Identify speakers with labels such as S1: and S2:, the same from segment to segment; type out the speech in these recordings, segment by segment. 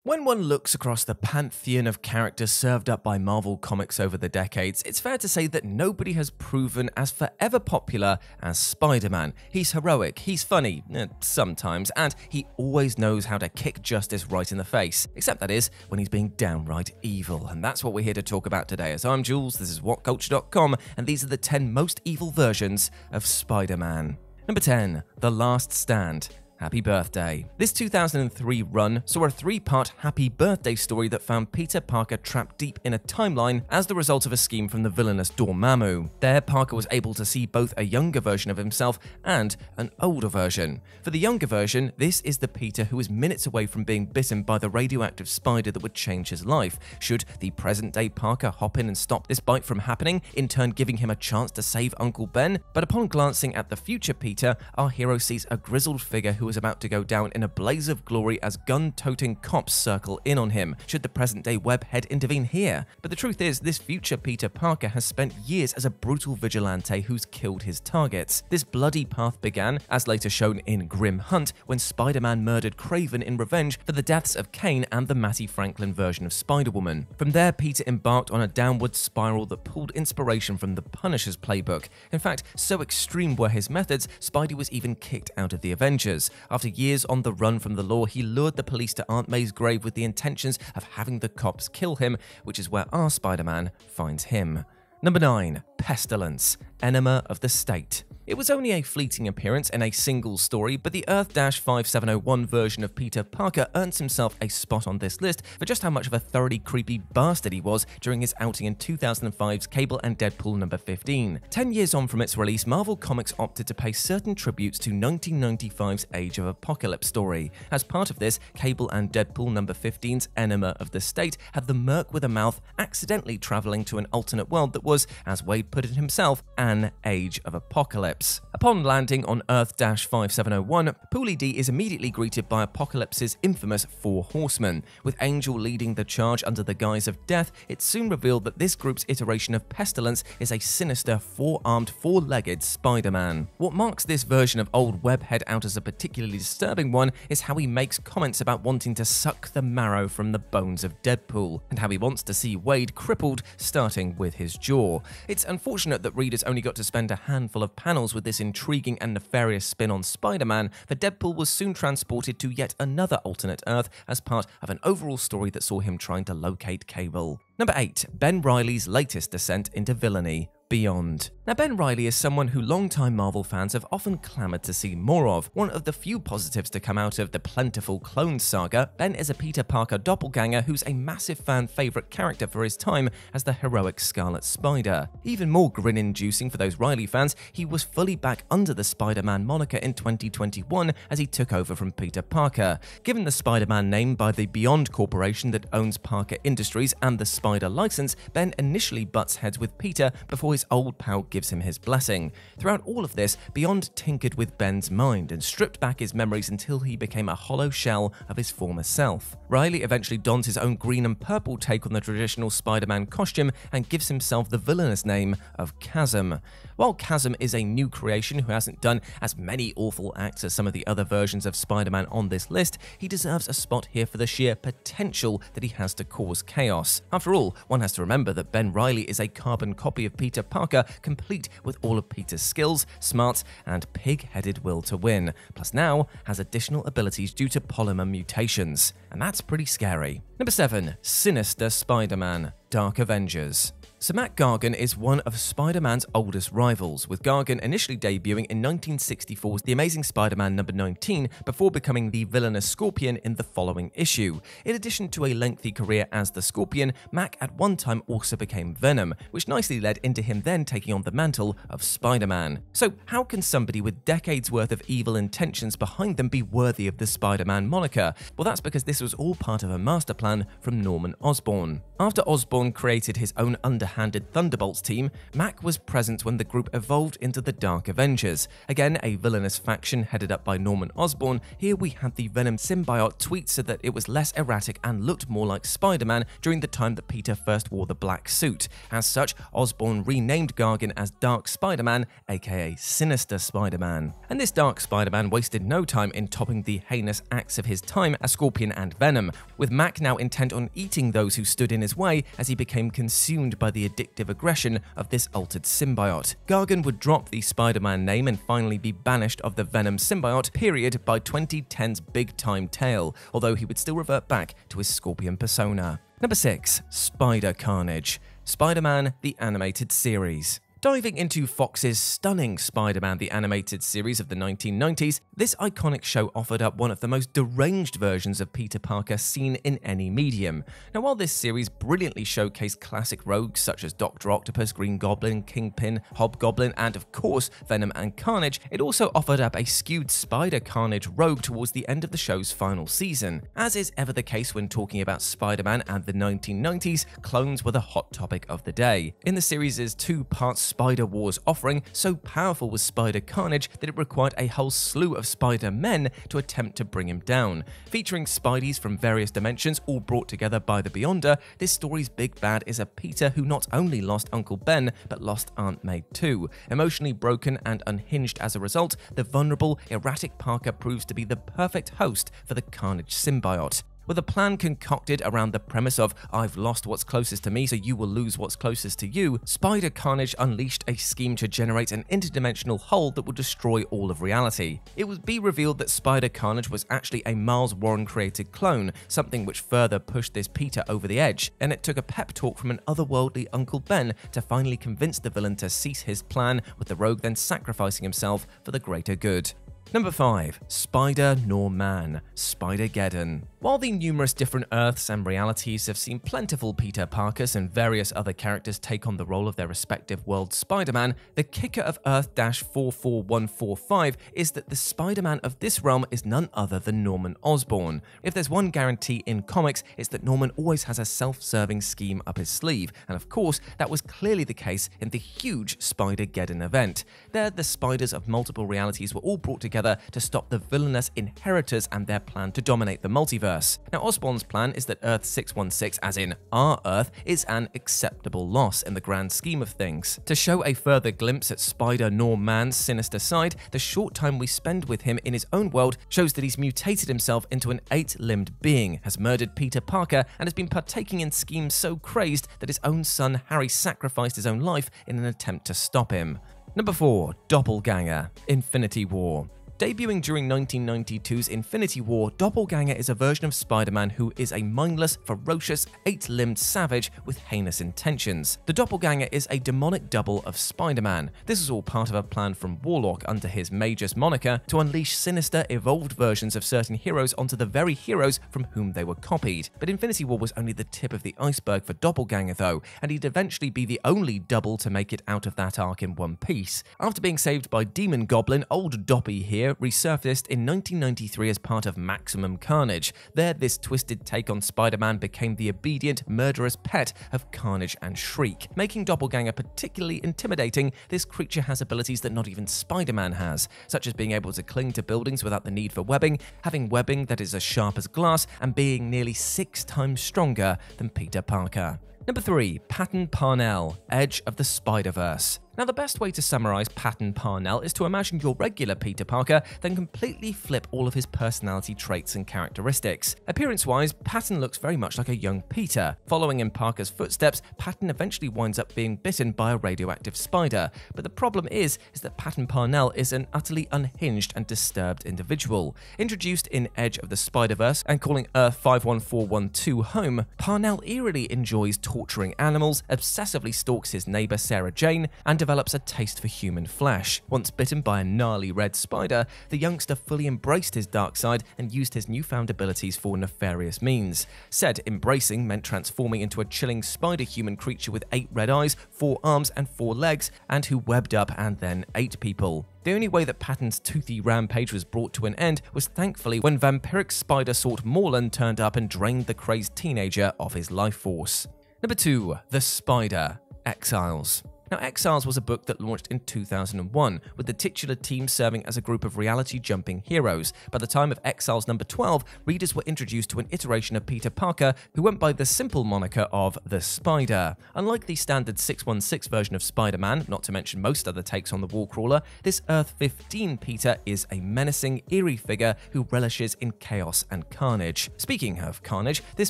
S1: When one looks across the pantheon of characters served up by Marvel Comics over the decades, it's fair to say that nobody has proven as forever popular as Spider-Man. He's heroic, he's funny, sometimes, and he always knows how to kick justice right in the face. Except that is, when he's being downright evil. And that's what we're here to talk about today. As I'm Jules, this is WhatCulture.com, and these are the 10 most evil versions of Spider-Man. Number 10. The Last Stand. Happy birthday. This 2003 run saw a 3-part happy birthday story that found Peter Parker trapped deep in a timeline as the result of a scheme from the villainous Dormammu. There, Parker was able to see both a younger version of himself and an older version. For the younger version, this is the Peter who is minutes away from being bitten by the radioactive spider that would change his life. Should the present-day Parker hop in and stop this bite from happening, in turn giving him a chance to save Uncle Ben? But upon glancing at the future Peter, our hero sees a grizzled figure who is about to go down in a blaze of glory as gun-toting cops circle in on him. Should the present-day Webhead intervene here? But the truth is, this future Peter Parker has spent years as a brutal vigilante who's killed his targets. This bloody path began, as later shown in Grim Hunt, when Spider-Man murdered Kraven in revenge for the deaths of Kane and the Matty Franklin version of Spider-Woman. From there, Peter embarked on a downward spiral that pulled inspiration from the Punisher's playbook. In fact, so extreme were his methods, Spidey was even kicked out of the Avengers. After years on the run from the law, he lured the police to Aunt May's grave with the intentions of having the cops kill him, which is where our Spider-Man finds him. Number 9. Pestilence, Enema of the State. It was only a fleeting appearance in a single story, but the Earth-5701 version of Peter Parker earns himself a spot on this list for just how much of a thoroughly creepy bastard he was during his outing in 2005's Cable and Deadpool number 15. 10 years on from its release, Marvel Comics opted to pay certain tributes to 1995's Age of Apocalypse story. As part of this, Cable and Deadpool number 15's Enema of the State had the merc with a mouth accidentally traveling to an alternate world that was, as Wade put it himself, an Age of Apocalypse. Upon landing on Earth-5701, Paulie D is immediately greeted by Apocalypse's infamous Four Horsemen. With Angel leading the charge under the guise of death, it's soon revealed that this group's iteration of Pestilence is a sinister, four-armed, four-legged Spider-Man. What marks this version of old Webhead out as a particularly disturbing one is how he makes comments about wanting to suck the marrow from the bones of Deadpool, and how he wants to see Wade crippled, starting with his jaw. It's unfortunate that readers only got to spend a handful of panels with this intriguing and nefarious spin on Spider-Man, for Deadpool was soon transported to yet another alternate Earth as part of an overall story that saw him trying to locate Cable. Number 8. Ben Reilly's latest descent into villainy, Beyond. Now, Ben Reilly is someone who longtime Marvel fans have often clamored to see more of. One of the few positives to come out of the plentiful Clone saga, Ben is a Peter Parker doppelganger who's a massive fan favorite character for his time as the heroic Scarlet Spider. Even more grin-inducing for those Reilly fans, he was fully back under the Spider-Man moniker in 2021 as he took over from Peter Parker. Given the Spider-Man name by the Beyond Corporation that owns Parker Industries and the Spider license, Ben initially butts heads with Peter before his old pal gives him his blessing. Throughout all of this, Beyond tinkered with Ben's mind and stripped back his memories until he became a hollow shell of his former self. Reilly eventually dons his own green and purple take on the traditional Spider-Man costume and gives himself the villainous name of Chasm. While Chasm is a new creation who hasn't done as many awful acts as some of the other versions of Spider-Man on this list, he deserves a spot here for the sheer potential that he has to cause chaos. After all, one has to remember that Ben Reilly is a carbon copy of Peter Parker, complete with all of Peter's skills, smarts, and pig-headed will to win, plus now has additional abilities due to polymer mutations. And that's pretty scary. Number 7. Sinister SpiderMan, Dark Avengers. So Matt Gargan is one of Spider-Man's oldest rivals, with Gargan initially debuting in 1964's The Amazing Spider-Man number 19 before becoming the villainous Scorpion in the following issue. In addition to a lengthy career as the Scorpion, Mac at one time also became Venom, which nicely led into him then taking on the mantle of Spider-Man. So how can somebody with decades worth of evil intentions behind them be worthy of the Spider-Man moniker? Well, that's because this was all part of a master plan plan from Norman Osborn. After Osborn created his own underhanded Thunderbolts team, Mac was present when the group evolved into the Dark Avengers. Again, a villainous faction headed up by Norman Osborn. Here we had the Venom symbiote tweaked so that it was less erratic and looked more like Spider-Man during the time that Peter first wore the black suit. As such, Osborn renamed Gargan as Dark Spider-Man, aka Sinister SpiderMan. And this Dark Spider-Man wasted no time in topping the heinous acts of his time as Scorpion and Venom, with Mac now intent on eating those who stood in his way as he became consumed by the addictive aggression of this altered symbiote. Gargan would drop the Spider-Man name and finally be banished of the Venom symbiote period by 2010's Big Time Tale, although he would still revert back to his Scorpion persona. Number 6. SpiderCarnage. Spider-Man the Animated Series. Diving into Fox's stunning Spider-Man the Animated Series of the 1990s, this iconic show offered up one of the most deranged versions of Peter Parker seen in any medium. Now, while this series brilliantly showcased classic rogues such as Dr. Octopus, Green Goblin, Kingpin, Hobgoblin, and of course Venom and Carnage, it also offered up a skewed SpiderCarnage rogue towards the end of the show's final season. As is ever the case when talking about Spider-Man and the 1990s, clones were the hot topic of the day. In the series' two-part Spider Wars offering, so powerful was SpiderCarnage that it required a whole slew of Spider-Men to attempt to bring him down. Featuring Spideys from various dimensions, all brought together by the Beyonder, this story's big bad is a Peter who not only lost Uncle Ben, but lost Aunt May too. Emotionally broken and unhinged as a result, the vulnerable, erratic Parker proves to be the perfect host for the Carnage symbiote. With a plan concocted around the premise of "I've lost what's closest to me, so you will lose what's closest to you," SpiderCarnage unleashed a scheme to generate an interdimensional hole that would destroy all of reality. It would be revealed that SpiderCarnage was actually a Miles Warren-created clone, something which further pushed this Peter over the edge, and it took a pep talk from an otherworldly Uncle Ben to finally convince the villain to cease his plan, with the rogue then sacrificing himself for the greater good. Number 5. SpiderNorMan. Spider-Geddon. While the numerous different Earths and realities have seen plentiful Peter Parkers and various other characters take on the role of their respective world Spider-Man, the kicker of Earth-44145 is that the Spider-Man of this realm is none other than Norman Osborn. If there's one guarantee in comics, it's that Norman always has a self-serving scheme up his sleeve, and of course, that was clearly the case in the huge Spider-Geddon event. There, the spiders of multiple realities were all brought together to stop the villainous Inheritors and their plan to dominate the multiverse. Now, Osborn's plan is that Earth 616, as in our Earth, is an acceptable loss in the grand scheme of things. To show a further glimpse at SpiderNorMan's sinister side, the short time we spend with him in his own world shows that he's mutated himself into an 8-limbed being, has murdered Peter Parker, and has been partaking in schemes so crazed that his own son Harry sacrificed his own life in an attempt to stop him. Number 4. Doppelganger. Infinity War. Debuting during 1992's Infinity War, Doppelganger is a version of Spider-Man who is a mindless, ferocious, 8-limbed savage with heinous intentions. The Doppelganger is a demonic double of Spider-Man. This is all part of a plan from Warlock under his Magus moniker to unleash sinister, evolved versions of certain heroes onto the very heroes from whom they were copied. But Infinity War was only the tip of the iceberg for Doppelganger though, and he'd eventually be the only double to make it out of that arc in one piece. After being saved by Demon Goblin, old Doppy here resurfaced in 1993 as part of Maximum Carnage. There, this twisted take on Spider-Man became the obedient, murderous pet of Carnage and Shriek. Making Doppelganger particularly intimidating, this creature has abilities that not even Spider-Man has, such as being able to cling to buildings without the need for webbing, having webbing that is as sharp as glass, and being nearly 6 times stronger than Peter Parker. Number 3. Patton Parnell, Edge of the Spider-Verse. Now, the best way to summarize Patton Parnell is to imagine your regular Peter Parker, then completely flip all of his personality traits and characteristics. Appearance-wise, Patton looks very much like a young Peter. Following in Parker's footsteps, Patton eventually winds up being bitten by a radioactive spider. But the problem is that Patton Parnell is an utterly unhinged and disturbed individual. Introduced in Edge of the Spider-Verse and calling Earth 51412 home, Parnell eerily enjoys torturing animals, obsessively stalks his neighbor Sarah Jane, and develops a taste for human flesh. Once bitten by a gnarly red spider, the youngster fully embraced his dark side and used his newfound abilities for nefarious means. Said embracing meant transforming into a chilling spider-human creature with 8 red eyes, 4 arms, and 4 legs, and who webbed up and then ate people. The only way that Patton's toothy rampage was brought to an end was thankfully when vampiric spider sort Morlan turned up and drained the crazed teenager of his life force. Number 2. The Spider, Exiles. Now, Exiles was a book that launched in 2001, with the titular team serving as a group of reality-jumping heroes. By the time of Exiles number 12, readers were introduced to an iteration of Peter Parker who went by the simple moniker of the Spider. Unlike the standard 616 version of Spider-Man, not to mention most other takes on the Wallcrawler, this Earth 15 Peter is a menacing, eerie figure who relishes in chaos and carnage. Speaking of carnage, this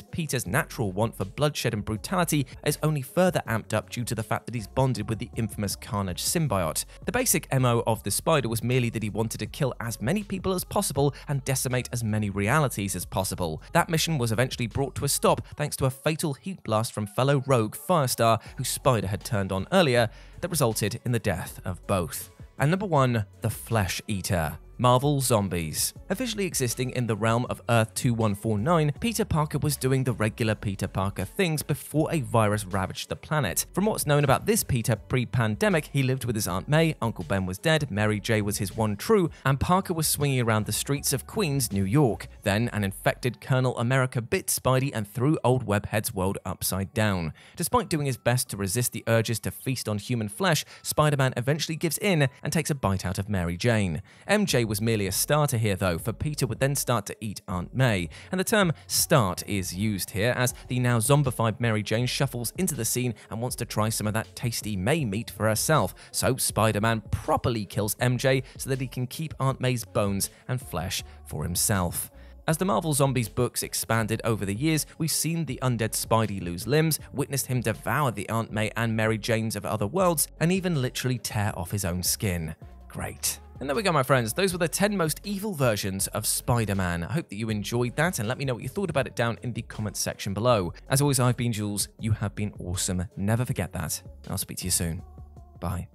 S1: Peter's natural want for bloodshed and brutality is only further amped up due to the fact that he's bonded with the infamous Carnage symbiote. The basic MO of the Spider was merely that he wanted to kill as many people as possible and decimate as many realities as possible. That mission was eventually brought to a stop thanks to a fatal heat blast from fellow rogue Firestar, who Spider had turned on earlier, that resulted in the death of both. And number 1, the Flesh Eater. Marvel Zombies. Officially existing in the realm of Earth 2149, Peter Parker was doing the regular Peter Parker things before a virus ravaged the planet. From what's known about this Peter pre-pandemic, he lived with his Aunt May, Uncle Ben was dead, Mary J was his one true, and Parker was swinging around the streets of Queens, New York. Then an infected Colonel America bit Spidey and threw old Webhead's world upside down. Despite doing his best to resist the urges to feast on human flesh, Spider-Man eventually gives in and takes a bite out of Mary Jane. MJ was merely a starter here though, for Peter would then start to eat Aunt May, and the term start is used here as the now zombified Mary Jane shuffles into the scene and wants to try some of that tasty May meat for herself, so Spider-Man properly kills MJ so that he can keep Aunt May's bones and flesh for himself. As the Marvel Zombies books expanded over the years, we've seen the undead Spidey lose limbs, witnessed him devour the Aunt May and Mary Janes of other worlds, and even literally tear off his own skin. Great. And there we go, my friends. Those were the 10 most evil versions of Spider-Man. I hope that you enjoyed that, and let me know what you thought about it down in the comments section below. As always, I've been Jules. You have been awesome. Never forget that. I'll speak to you soon. Bye.